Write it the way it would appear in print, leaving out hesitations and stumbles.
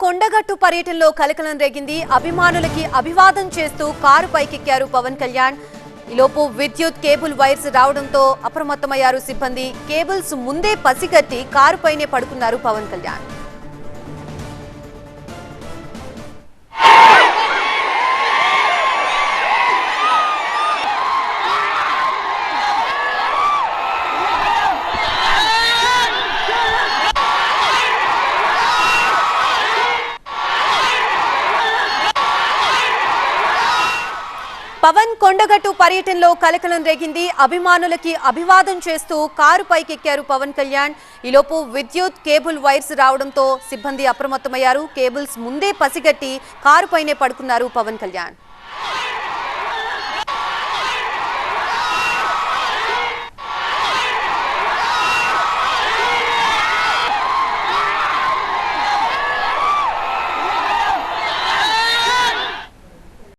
కొండగట్టు పర్యటనలో కలకలం రేగింది. అభిమానులకి అభివాదం చేస్తూ కారు పైకెక్కారు పవన్ కళ్యాణ్. ఈలోపు విద్యుత్ కేబుల్ వైర్స్ రావడంతో అప్రమత్తమయ్యారు సిబ్బంది. కేబుల్స్ ముందే పసిగట్టి కారు పైనే పడుకున్నారు పవన్ కళ్యాణ్. పవన్ కొండగట్టు పర్యటనలో కలకలం రేగింది. అభిమానులకి అభివాదం చేస్తూ కారు పైకెక్కారు పవన్ కళ్యాణ్. ఈలోపు విద్యుత్ కేబుల్ వైర్స్ రావడంతో సిబ్బంది అప్రమత్తమయ్యారు. కేబుల్స్ ముందే పసిగట్టి కారు పైనే పడుకున్నారు పవన్ కళ్యాణ్.